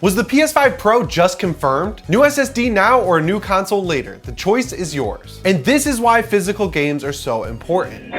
Was the PS5 Pro just confirmed? New SSD now or a new console later? The choice is yours. And this is why physical games are so important.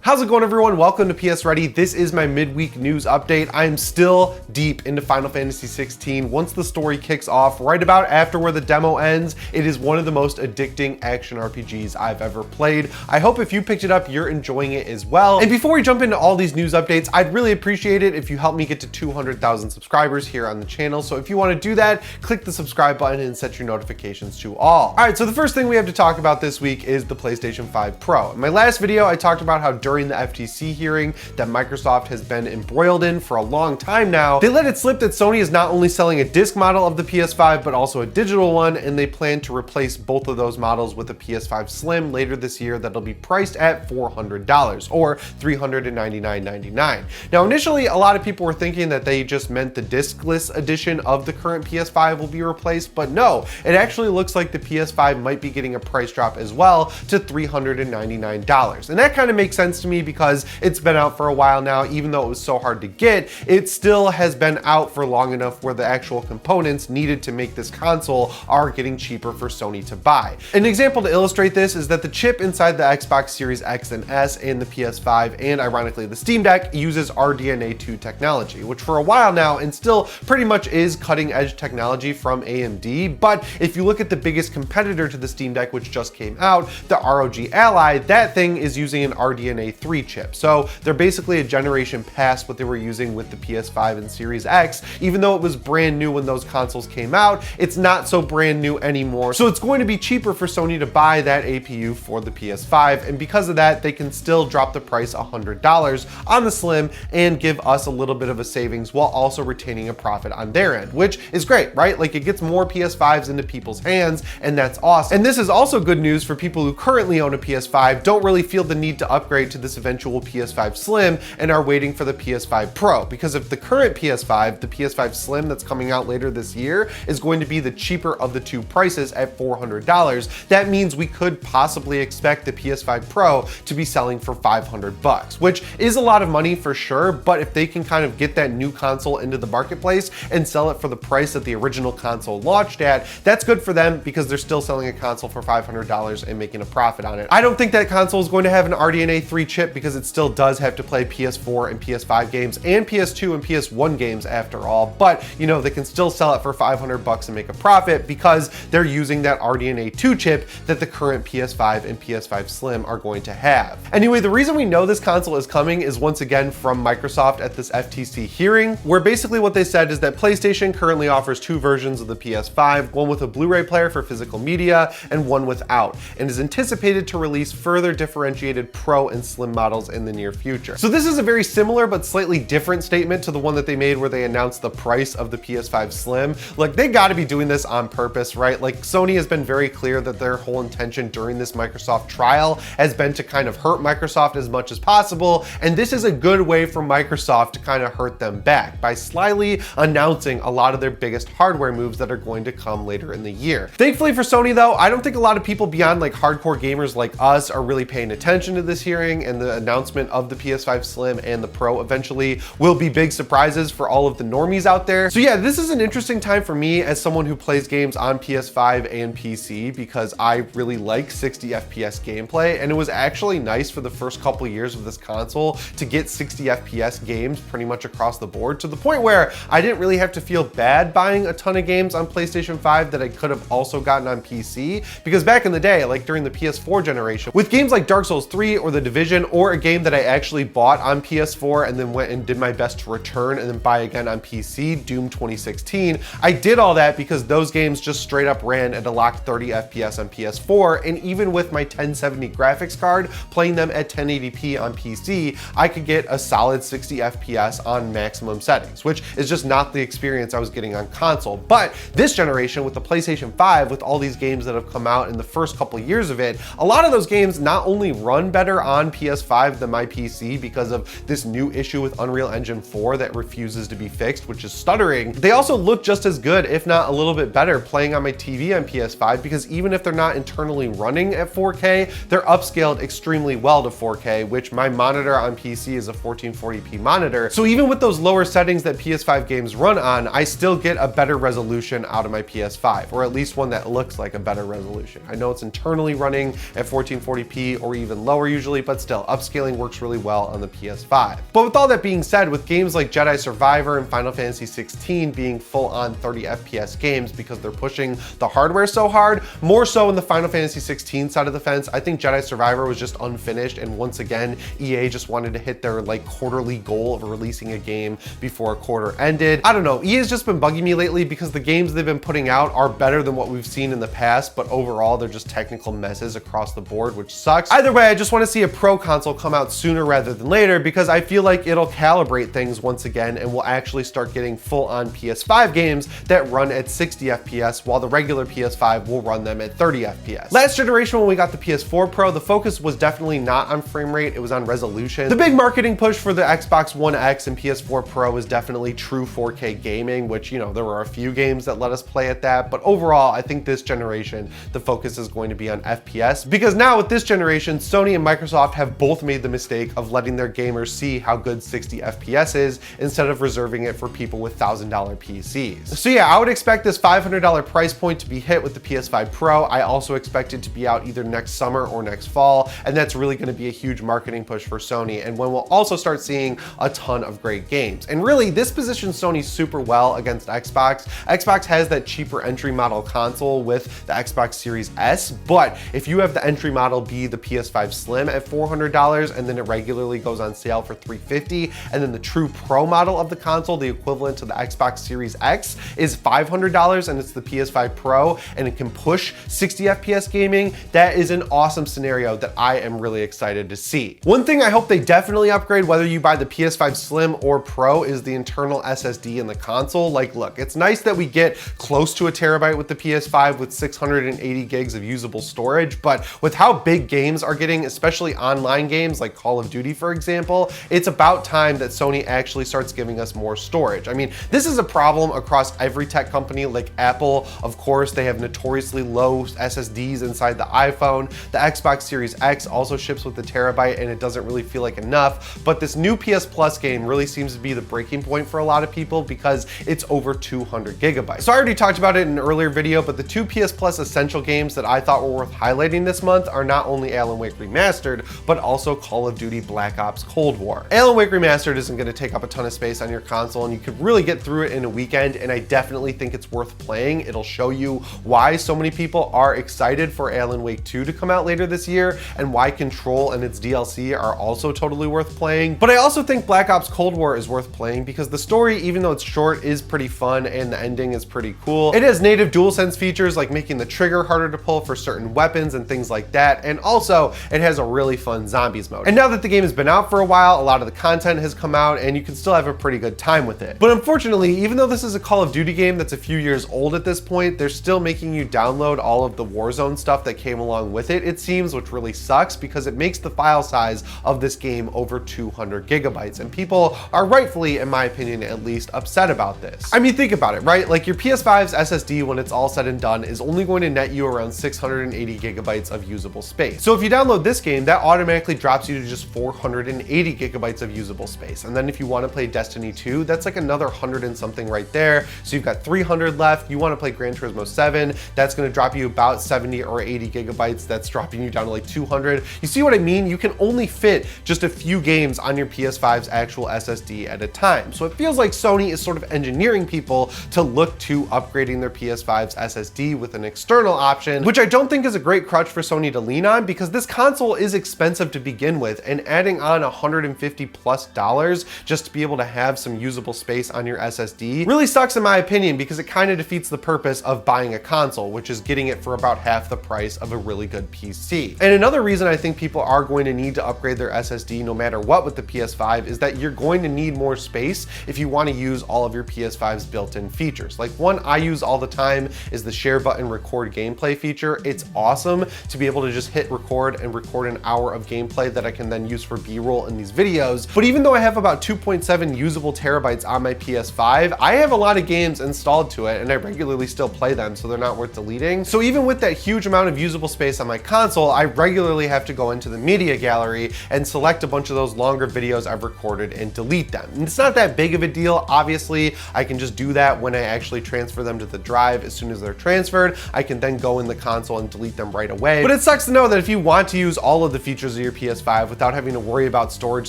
How's it going, everyone? Welcome to PSReady. This is my midweek news update. I am still deep into Final Fantasy 16. Once the story kicks off, right about after where the demo ends, it is one of the most addicting action RPGs I've ever played. I hope if you picked it up, you're enjoying it as well. And before we jump into all these news updates, I'd really appreciate it if you help me get to 200,000 subscribers here on the channel. So if you want to do that, click the subscribe button and set your notifications to all. All right, so the first thing we have to talk about this week is the PlayStation 5 Pro. In my last video, I talked about how during the FTC hearing that Microsoft has been embroiled in for a long time now, they let it slip that Sony is not only selling a disc model of the PS5, but also a digital one, and they plan to replace both of those models with a PS5 Slim later this year that'll be priced at $400 or $399.99. Now, initially, a lot of people were thinking that they just meant the discless edition of the current PS5 will be replaced, but no, it actually looks like the PS5 might be getting a price drop as well to $399. And that kind of makes sense to me because it's been out for a while now. Even though it was so hard to get, it still has been out for long enough where the actual components needed to make this console are getting cheaper for Sony to buy. An example to illustrate this is that the chip inside the Xbox Series X and S and the PS5, and ironically the Steam Deck, uses RDNA 2 technology, which for a while now and still pretty much is cutting edge technology from AMD. But if you look at the biggest competitor to the Steam Deck, which just came out, the ROG Ally, that thing is using an RDNA 3 chip. So they're basically a generation past what they were using with the PS5 and Series X. Even though it was brand new when those consoles came out, it's not so brand new anymore. So it's going to be cheaper for Sony to buy that APU for the PS5. And because of that, they can still drop the price $100 on the Slim and give us a little bit of a savings while also retaining a profit on their end, which is great, right? Like, it gets more PS5s into people's hands, and that's awesome. And this is also good news for people who currently own a PS5, don't really feel the need to upgrade to this eventual PS5 Slim and are waiting for the PS5 Pro, because if the current PS5, the PS5 Slim that's coming out later this year, is going to be the cheaper of the two prices at $400, that means we could possibly expect the PS5 Pro to be selling for $500, which is a lot of money for sure. But if they can kind of get that new console into the marketplace and sell it for the price that the original console launched at, that's good for them because they're still selling a console for $500 and making a profit on it. I don't think that console is going to have an RDNA 3 chip because it still does have to play PS4 and PS5 games and PS2 and PS1 games after all, but you know, they can still sell it for $500 and make a profit because they're using that RDNA 2 chip that the current PS5 and PS5 Slim are going to have. Anyway, the reason we know this console is coming is once again from Microsoft at this FTC hearing, where basically what they said is that PlayStation currently offers two versions of the PS5, one with a Blu-ray player for physical media and one without, and is anticipated to release further differentiated Pro and Slim models in the near future. So this is a very similar but slightly different statement to the one that they made where they announced the price of the PS5 Slim. Like, they got to be doing this on purpose, right? Like, Sony has been very clear that their whole intention during this Microsoft trial has been to kind of hurt Microsoft as much as possible, and this is a good way for Microsoft to kind of hurt them back by slyly announcing a lot of their biggest hardware moves that are going to come later in the year. Thankfully for Sony though, I don't think a lot of people beyond like hardcore gamers like us are really paying attention to this hearing, and the announcement of the PS5 Slim and the Pro eventually will be big surprises for all of the normies out there. So yeah, this is an interesting time for me as someone who plays games on PS5 and PC because I really like 60 FPS gameplay, and it was actually nice for the first couple years of this console to get 60 FPS games pretty much across the board, to the point where I didn't really have to feel bad buying a ton of games on PlayStation 5 that I could have also gotten on PC, because back in the day, like during the PS4 generation, with games like Dark Souls 3 or The Division, or a game that I actually bought on PS4 and then went and did my best to return and then buy again on PC, Doom 2016, I did all that because those games just straight up ran at a locked 30 FPS on PS4, and even with my 1070 graphics card, playing them at 1080p on PC, I could get a solid 60 FPS on maximum settings, which is just not the experience I was getting on console. But this generation with the PlayStation 5, with all these games that have come out in the first couple years of it, a lot of those games not only run better on PS5 PS5 than my PC because of this new issue with Unreal Engine 4 that refuses to be fixed, which is stuttering. They also look just as good, if not a little bit better, playing on my TV on PS5, because even if they're not internally running at 4K, they're upscaled extremely well to 4K, which my monitor on PC is a 1440p monitor. So even with those lower settings that PS5 games run on, I still get a better resolution out of my PS5, or at least one that looks like a better resolution. I know it's internally running at 1440p or even lower usually, but still, upscaling works really well on the PS5. But with all that being said, with games like Jedi Survivor and Final Fantasy 16 being full-on 30 FPS games because they're pushing the hardware so hard, more so in the Final Fantasy 16 side of the fence, I think Jedi Survivor was just unfinished, and once again, EA just wanted to hit their like quarterly goal of releasing a game before a quarter ended. I don't know, EA's just been bugging me lately because the games they've been putting out are better than what we've seen in the past, but overall they're just technical messes across the board, which sucks. Either way, I just want to see a Pro console come out sooner rather than later because I feel like it'll calibrate things once again and we'll actually start getting full-on PS5 games that run at 60 FPS while the regular PS5 will run them at 30 FPS. Last generation when we got the PS4 Pro, the focus was definitely not on frame rate, it was on resolution. The big marketing push for the Xbox One X and PS4 Pro was definitely true 4K gaming, which, you know, there were a few games that let us play at that, but overall, I think this generation, the focus is going to be on FPS, because now with this generation, Sony and Microsoft have both made the mistake of letting their gamers see how good 60 FPS is instead of reserving it for people with $1,000 PCs. So yeah, I would expect this $500 price point to be hit with the PS5 Pro. I also expect it to be out either next summer or next fall, and that's really going to be a huge marketing push for Sony, and when we'll also start seeing a ton of great games. And really, this positions Sony super well against Xbox. Xbox has that cheaper entry model console with the Xbox Series S, but if you have the entry model be the PS5 Slim at $400 and then it regularly goes on sale for $350, and then the true Pro model of the console, the equivalent to the Xbox Series X, is $500 and it's the PS5 Pro and it can push 60 FPS gaming, that is an awesome scenario that I am really excited to see. One thing I hope they definitely upgrade, whether you buy the PS5 Slim or Pro, is the internal SSD in the console. Like, look, it's nice that we get close to a terabyte with the PS5 with 680 gigs of usable storage, but with how big games are getting, especially online games like Call of Duty, for example, it's about time that Sony actually starts giving us more storage. I mean, this is a problem across every tech company. Like Apple, of course, they have notoriously low SSDs inside the iPhone. The Xbox Series X also ships with a terabyte and it doesn't really feel like enough, but this new PS Plus game really seems to be the breaking point for a lot of people because it's over 200 gigabytes. So I already talked about it in an earlier video, but the two PS Plus essential games that I thought were worth highlighting this month are not only Alan Wake Remastered, but also Call of Duty Black Ops Cold War. Alan Wake Remastered isn't going to take up a ton of space on your console and you could really get through it in a weekend, and I definitely think it's worth playing. It'll show you why so many people are excited for Alan Wake 2 to come out later this year and why Control and its DLC are also totally worth playing. But I also think Black Ops Cold War is worth playing because the story, even though it's short, is pretty fun and the ending is pretty cool. It has native DualSense features like making the trigger harder to pull for certain weapons and things like that, and also it has a really fun zombies mode. And now that the game has been out for a while, a lot of the content has come out and you can still have a pretty good time with it. But unfortunately, even though this is a Call of Duty game that's a few years old at this point, they're still making you download all of the Warzone stuff that came along with it seems, which really sucks because it makes the file size of this game over 200 gigabytes, and people are rightfully, in my opinion at least, upset about this. I mean, think about it, right? Like your PS5's SSD, when it's all said and done, is only going to net you around 680 gigabytes of usable space. So if you download this game, that automatically drops you to just 480 gigabytes of usable space. And then if you want to play Destiny 2, that's like another 100 and something right there. So you've got 300 left. You want to play Gran Turismo 7, that's going to drop you about 70 or 80 gigabytes. That's dropping you down to like 200. You see what I mean? You can only fit just a few games on your PS5's actual SSD at a time. So it feels like Sony is sort of engineering people to look to upgrading their PS5's SSD with an external option, which I don't think is a great crutch for Sony to lean on because this console is expensive to begin with, and adding on $150+ just to be able to have some usable space on your SSD really sucks in my opinion because it kind of defeats the purpose of buying a console, which is getting it for about half the price of a really good PC. And another reason I think people are going to need to upgrade their SSD no matter what with the PS5 is that you're going to need more space if you want to use all of your PS5's built-in features. Like one I use all the time is the share button record gameplay feature. It's awesome to be able to just hit record and record an hour of gameplay that I can then use for B-roll in these videos. But even though I have about 2.7 usable terabytes on my PS5, I have a lot of games installed to it and I regularly still play them, so they're not worth deleting. So even with that huge amount of usable space on my console, I regularly have to go into the media gallery and select a bunch of those longer videos I've recorded and delete them. And it's not that big of a deal. Obviously, I can just do that when I actually transfer them to the drive. As soon as they're transferred, I can then go in the console and delete them right away. But it sucks to know that if you want to use all of the features of your PS5 without having to worry about storage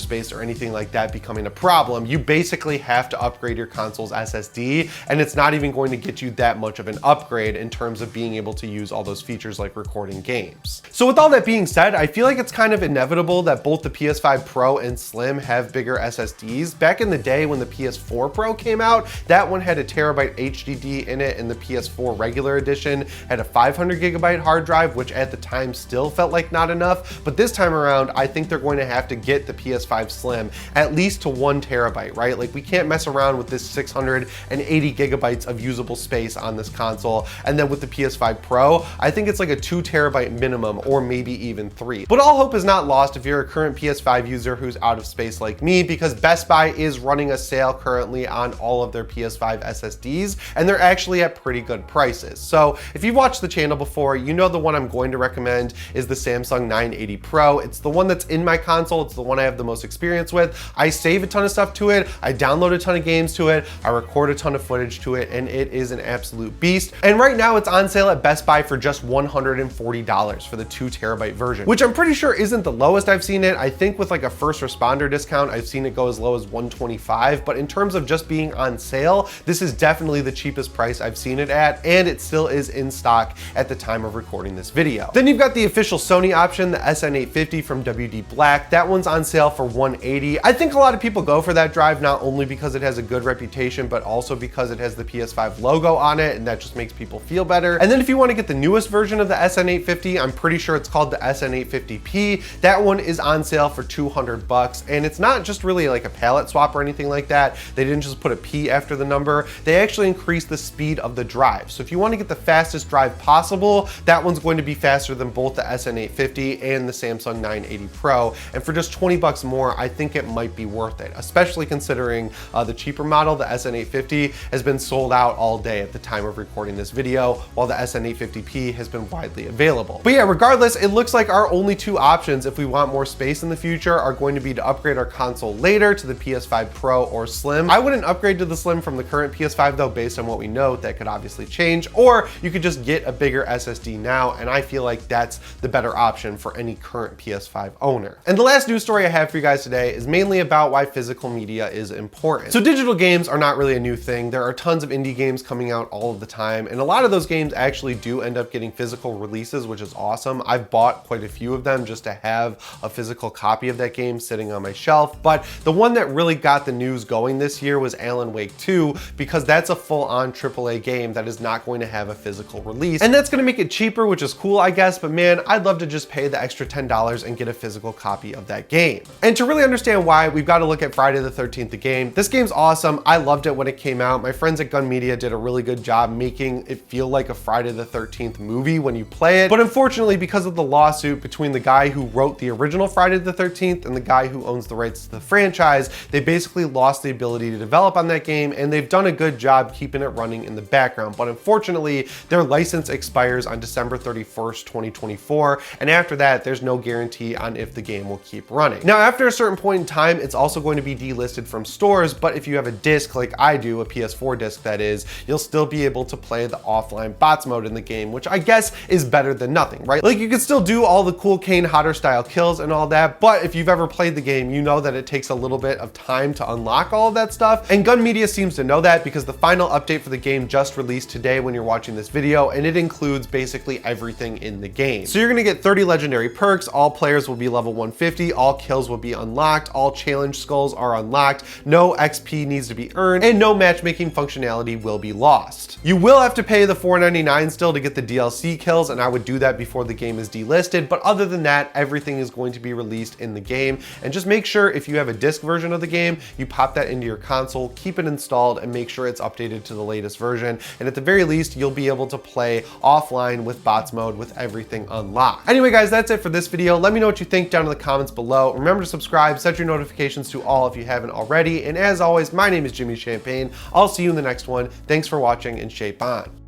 space or anything like that becoming a problem, you basically have to upgrade your console's SSD, and it's not even going to get you that much of an upgrade in terms of being able to use all those features like recording games. So with all that being said, I feel like it's kind of inevitable that both the PS5 Pro and Slim have bigger SSDs. Back in the day when the PS4 Pro came out, that one had a terabyte HDD in it, and the PS4 regular edition had a 500 gigabyte hard drive, which at the time still felt like not enough. But this time around, I think they're going to have to get the PS5 Slim at least to 1 terabyte, right? Like, we can't mess around with this 680 gigabytes of usable space on this console. And then with the PS5 Pro, I think it's like a 2 terabyte minimum, or maybe even 3. But all hope is not lost if you're a current PS5 user who's out of space like me, because Best Buy is running a sale currently on all of their PS5 SSDs, and they're actually at pretty good prices. So if you've watched the channel before, you know the one I'm going to recommend is the Samsung 980 Pro. It's the one that's in my console. It's the one I have the most experience with. I save a ton of stuff to it. I download a ton of games to it. I record a ton of footage to it, and it is an absolute beast. And right now it's on sale at Best Buy for just $140 for the 2 terabyte version, which I'm pretty sure isn't the lowest I've seen it. I think with like a first responder discount, I've seen it go as low as $125, but in terms of just being on sale, this is definitely the cheapest price I've seen it at, and it still is in stock at the time of recording this video. Then you've got the official Sony option, the SN850 from WD Black. That one's on sale for $180. I think a lot of people go for that drive, not only because it has a good reputation, but also because it has the PS5 logo on it, and that just makes people feel better. And then if you want to get the newest version of the SN850, I'm pretty sure it's called the SN850P. That one is on sale for $200, and it's not just really like a palette swap or anything like that. They didn't just put a P after the number. They actually increased the speed of the drive. So if you want to get the fastest drive possible, that one's going to be faster than both the SN850 and the Samsung 980 Pro. And for just $20 more, I think it might be worth it, especially considering the cheaper model, the SN850, has been sold out all day at the time of recording this video, while the SN850P has been widely available. But yeah, regardless, it looks like our only two options if we want more space in the future are going to be to upgrade our console later to the PS5 Pro or Slim. I wouldn't upgrade to the Slim from the current PS5 though, based on what we know. That could obviously change, or you could just get a bigger SSD now, and I feel like that's the better option for any current PS5 owner. And the last news story I have for you guys today is mainly about why physical media is important. So digital games are not really a new thing. There are tons of indie games coming out all of the time, and a lot of those games actually do end up getting physical releases, which is awesome. I've bought quite a few of them just to have a physical copy of that game sitting on my shelf. But the one that really got the news going this year was Alan Wake 2, because that's a full-on AAA game that is not going to have a physical release. And that's going to make it cheaper, which is cool, I guess, but man, I'd love to just pay the extra $10 and get a physical copy of that game. And to really understand why, we've got to look at Friday the 13th, the game. This game's awesome. I loved it when it came out. My friends at Gun Media did a really good job making it feel like a Friday the 13th movie when you play it. But unfortunately, because of the lawsuit between the guy who wrote the original Friday the 13th and the guy who owns the rights to the franchise, they basically lost the ability to develop on that game, and they've done a good job keeping it running in the background. But unfortunately, their license expires on December 31st, 2024, and after that, there's no guarantee on if the game will keep running. Now, after a certain point in time, it's also going to be delisted from stores, but if you have a disc like I do, a PS4 disc that is, you'll still be able to play the offline bots mode in the game, which I guess is better than nothing, right? Like, you can still do all the cool Kane Hodder style kills and all that, but if you've ever played the game, you know that it takes a little bit of time to unlock all of that stuff, and Gun Media seems to know that, because the final update for the game just released today when you're watching this video, and it includes basically everything in the game. So you're gonna get 30 legendary perks, all players will be level 150, all kills will be unlocked, all challenge skulls are unlocked, no XP needs to be earned, and no matchmaking functionality will be lost. You will have to pay the $4.99 still to get the DLC kills, and I would do that before the game is delisted, but other than that, everything is going to be released in the game. And just make sure if you have a disc version of the game, you pop that into your console, keep it installed, and make sure it's updated to the latest version. And at the very least, you'll be able to play offline with bots mode with everything unlocked. Anyway, guys, that's it for this video. Let me me know what you think down in the comments below. Remember to subscribe, set your notifications to all if you haven't already. And as always, my name is Jimmy Champagne. I'll see you in the next one. Thanks for watching and shape on.